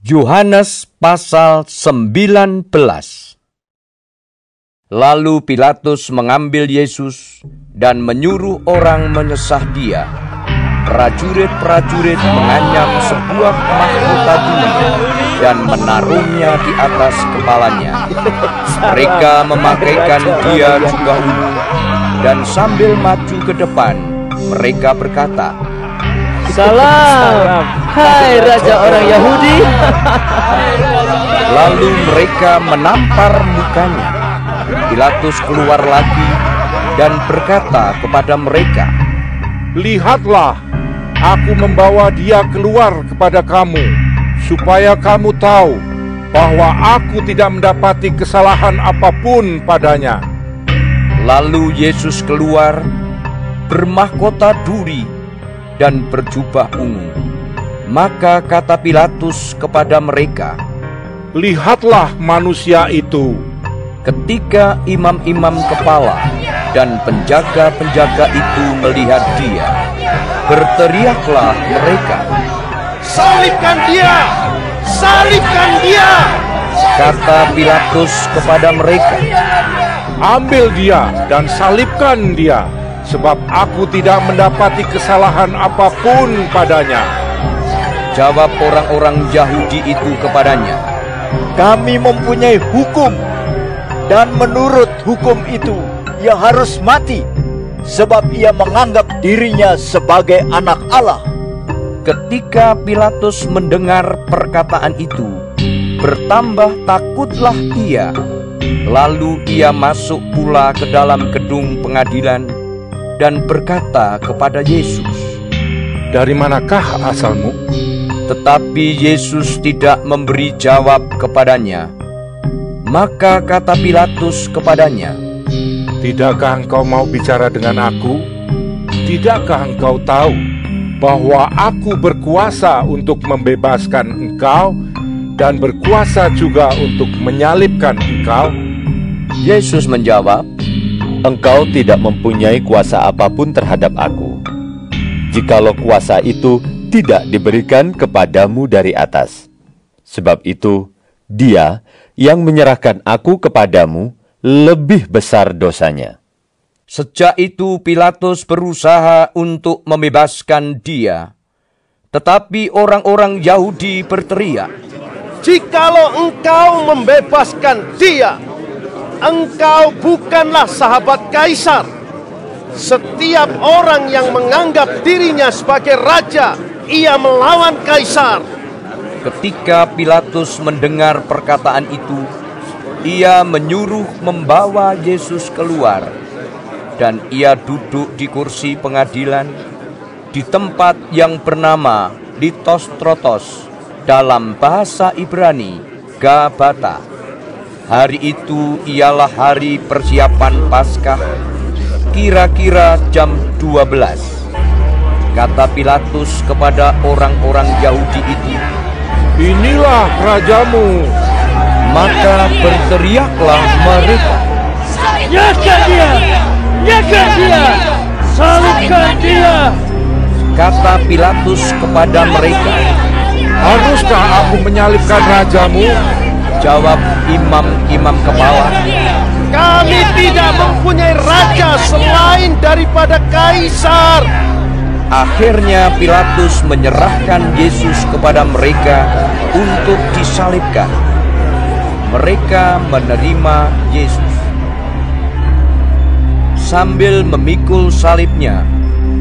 Yohanes pasal 19. Lalu Pilatus mengambil Yesus dan menyuruh orang menyesah dia. Prajurit-prajurit menganyam sebuah mahkota duri dan menaruhnya di atas kepalanya. Mereka memakaikan dia jubah ungu, dan sambil maju ke depan, mereka berkata, "Salam, hai Raja orang Yahudi." Lalu mereka menampar mukanya. Pilatus keluar lagi dan berkata kepada mereka, "Lihatlah, aku membawa dia keluar kepada kamu, supaya kamu tahu bahwa aku tidak mendapati kesalahan apapun padanya." Lalu Yesus keluar, bermahkota duri dan berjubah ungu. Maka kata Pilatus kepada mereka, "Lihatlah manusia itu." Ketika imam-imam kepala dan penjaga-penjaga itu melihat dia, berteriaklah mereka, "Salibkan dia! Salibkan dia!" Kata Pilatus kepada mereka, "Ambil dia dan salibkan dia, sebab aku tidak mendapati kesalahan apapun padanya." Jawab orang-orang Yahudi itu kepadanya, "Kami mempunyai hukum, dan menurut hukum itu ia harus mati, sebab ia menganggap dirinya sebagai anak Allah." Ketika Pilatus mendengar perkataan itu, bertambah takutlah ia. Lalu ia masuk pula ke dalam gedung pengadilan dan berkata kepada Yesus, "Dari manakah asalmu?" Tetapi Yesus tidak memberi jawab kepadanya. Maka kata Pilatus kepadanya, "Tidakkah engkau mau bicara dengan aku? Tidakkah engkau tahu bahwa aku berkuasa untuk membebaskan engkau dan berkuasa juga untuk menyalibkan engkau?" Yesus menjawab, "Engkau tidak mempunyai kuasa apapun terhadap aku, jikalau kuasa itu tidak diberikan kepadamu dari atas. Sebab itu, dia yang menyerahkan aku kepadamu lebih besar dosanya." Sejak itu Pilatus berusaha untuk membebaskan dia. Tetapi orang-orang Yahudi berteriak, "Jikalau engkau membebaskan dia, engkau bukanlah sahabat Kaisar. Setiap orang yang menganggap dirinya sebagai raja, ia melawan Kaisar." Ketika Pilatus mendengar perkataan itu, ia menyuruh membawa Yesus keluar, dan ia duduk di kursi pengadilan di tempat yang bernama Litostrotos, dalam bahasa Ibrani Gabata. Hari itu ialah hari persiapan Paskah, kira-kira jam 12. Kata Pilatus kepada orang-orang Yahudi itu, "Inilah rajamu." Maka berteriaklah mereka, "Nyahkan dia! Nyahkan dia! Salibkan dia!" Kata Pilatus kepada mereka, "Haruskah aku menyalibkan rajamu?" Jawab imam-imam kepala, "Kami tidak mempunyai raja selain daripada Kaisar." Akhirnya Pilatus menyerahkan Yesus kepada mereka untuk disalibkan. Mereka menerima Yesus. Sambil memikul salibnya,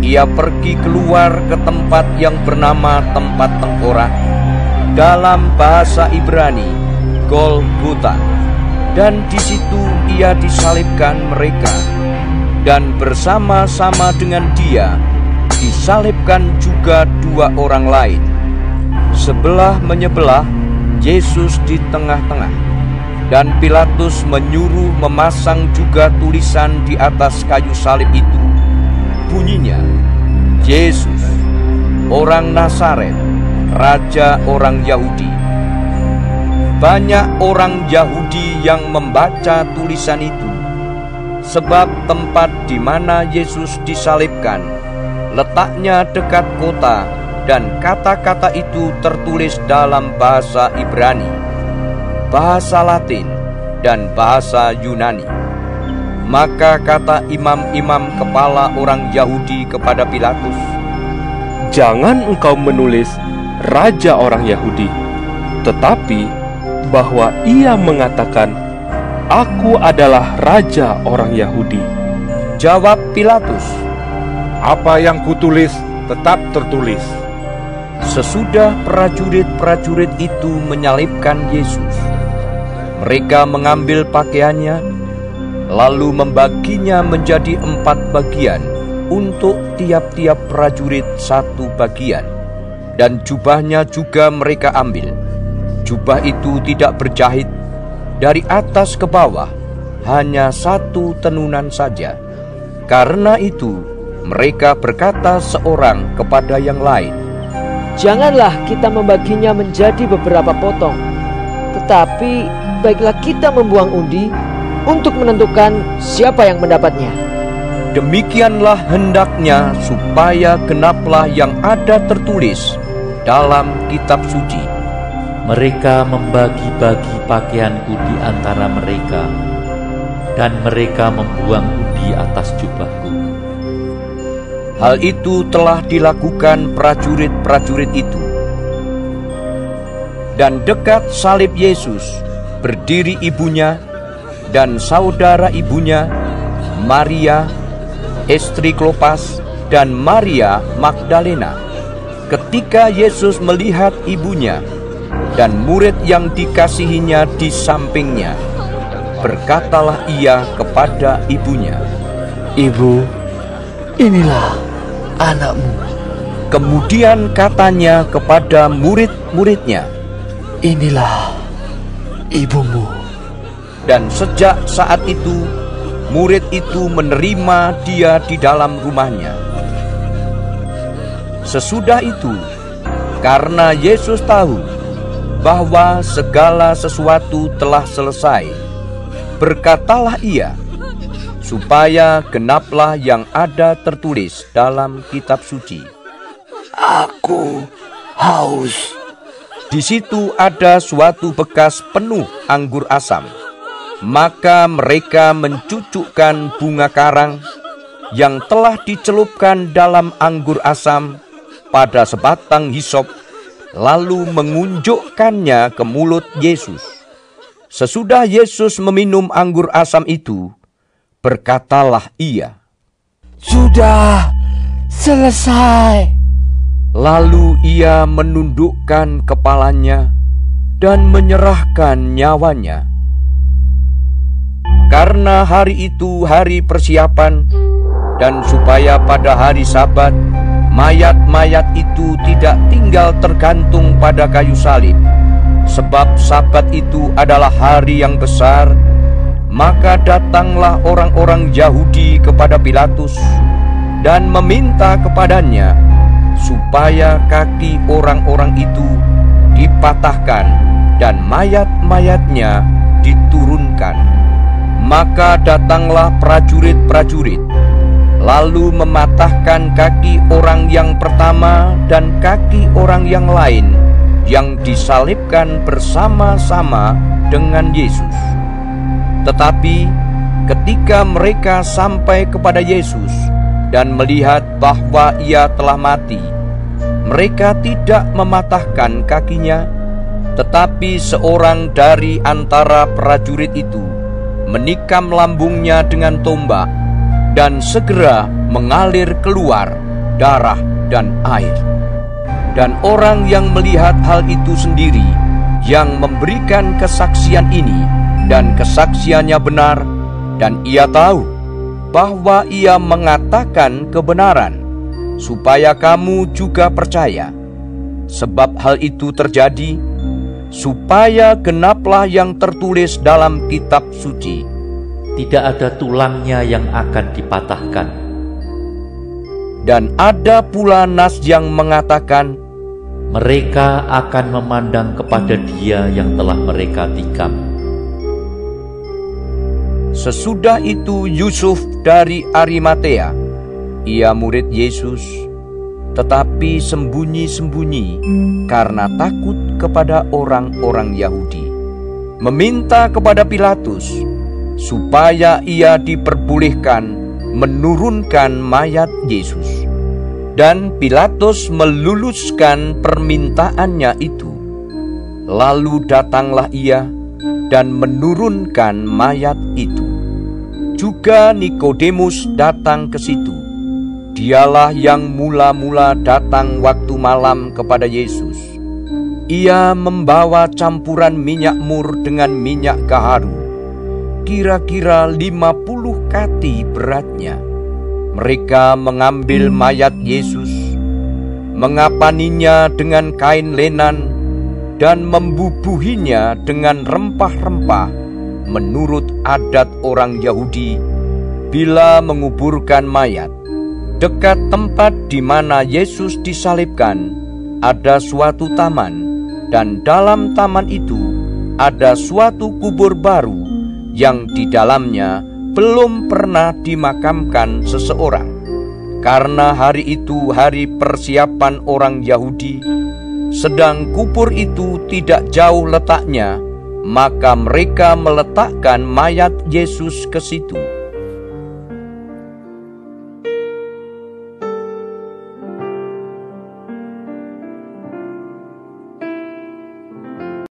ia pergi keluar ke tempat yang bernama tempat tengkorak, dalam bahasa Ibrani Golgota, dan di situ ia disalibkan mereka, dan bersama-sama dengan dia disalibkan juga dua orang lain, sebelah menyebelah, Yesus di tengah-tengah. Dan Pilatus menyuruh memasang juga tulisan di atas kayu salib itu. Bunyinya, "Yesus, orang Nazaret, Raja orang Yahudi." Banyak orang Yahudi yang membaca tulisan itu, sebab tempat di mana Yesus disalibkan letaknya dekat kota dan kata-kata itu tertulis dalam bahasa Ibrani, bahasa Latin, dan bahasa Yunani. Maka kata imam-imam kepala orang Yahudi kepada Pilatus, "Jangan engkau menulis Raja orang Yahudi, tetapi bahwa ia mengatakan, 'Aku adalah Raja orang Yahudi.'" Jawab Pilatus, Apa yang kutulis tetap tertulis. sesudah prajurit-prajurit itu menyalibkan Yesus, mereka mengambil pakaiannya, lalu membaginya menjadi 4 bagian, untuk tiap-tiap prajurit 1 bagian. Dan jubahnya juga mereka ambil. Jubah itu tidak berjahit, dari atas ke bawah, hanya 1 tenunan saja. Karena itu, mereka berkata seorang kepada yang lain, "Janganlah kita membaginya menjadi beberapa potong, tetapi baiklah kita membuang undi untuk menentukan siapa yang mendapatnya." Demikianlah hendaknya supaya genaplah yang ada tertulis dalam kitab suci. Mereka membagi-bagi pakaianku di antara mereka, dan mereka membuang undi atas jubahku. Hal itu telah dilakukan prajurit-prajurit itu. Dan dekat salib Yesus berdiri ibunya dan saudara ibunya, Maria, istri Klopas, dan Maria Magdalena. Ketika Yesus melihat ibunya dan murid yang dikasihinya di sampingnya, berkatalah ia kepada ibunya, Ibu, inilah anakmu. Kemudian katanya kepada murid-muridnya, Inilah ibumu. dan sejak saat itu murid itu menerima dia di dalam rumahnya. Sesudah itu, karena Yesus tahu bahwa segala sesuatu telah selesai, berkatalah ia, supaya genaplah yang ada tertulis dalam kitab suci, Aku haus. di situ ada suatu bekas penuh anggur asam. Maka mereka mencucukkan bunga karang yang telah dicelupkan dalam anggur asam pada sebatang hisop, lalu mengunjukkannya ke mulut Yesus. Sesudah Yesus meminum anggur asam itu, berkatalah ia, Sudah selesai. Lalu ia menundukkan kepalanya dan menyerahkan nyawanya. Karena hari itu hari persiapan, dan supaya pada hari Sabat mayat-mayat itu tidak tinggal tergantung pada kayu salib, sebab Sabat itu adalah hari yang besar, maka datanglah orang-orang Yahudi kepada Pilatus dan meminta kepadanya supaya kaki orang-orang itu dipatahkan dan mayat-mayatnya diturunkan. Maka datanglah prajurit-prajurit, lalu mematahkan kaki orang yang pertama dan kaki orang yang lain yang disalibkan bersama-sama dengan Yesus. Tetapi ketika mereka sampai kepada Yesus dan melihat bahwa ia telah mati, mereka tidak mematahkan kakinya, tetapi seorang dari antara prajurit itu menikam lambungnya dengan tombak, dan segera mengalir keluar darah dan air. Dan orang yang melihat hal itu sendiri, yang memberikan kesaksian ini, dan kesaksiannya benar, dan ia tahu bahwa ia mengatakan kebenaran, supaya kamu juga percaya. Sebab hal itu terjadi supaya genaplah yang tertulis dalam kitab suci, Tidak ada tulangnya yang akan dipatahkan. Dan ada pula nas yang mengatakan, Mereka akan memandang kepada Dia yang telah mereka tikam. Sesudah itu Yusuf dari Arimatea, ia murid Yesus, tetapi sembunyi-sembunyi karena takut kepada orang-orang Yahudi, meminta kepada Pilatus supaya ia diperbolehkan menurunkan mayat Yesus. Dan Pilatus meluluskan permintaannya itu. Lalu datanglah ia dan menurunkan mayat itu. Juga Nikodemus datang ke situ. Dialah yang mula-mula datang waktu malam kepada Yesus. Ia membawa campuran minyak mur dengan minyak gaharu, kira-kira 50 kati beratnya. Mereka mengambil mayat Yesus, mengapaninya dengan kain lenan, dan membubuhinya dengan rempah-rempah menurut adat orang Yahudi bila menguburkan mayat. Dekat tempat di mana Yesus disalibkan ada suatu taman, dan dalam taman itu ada suatu kubur baru yang di dalamnya belum pernah dimakamkan seseorang. Karena hari itu hari persiapan orang Yahudi, sedang kubur itu tidak jauh letaknya, maka mereka meletakkan mayat Yesus ke situ.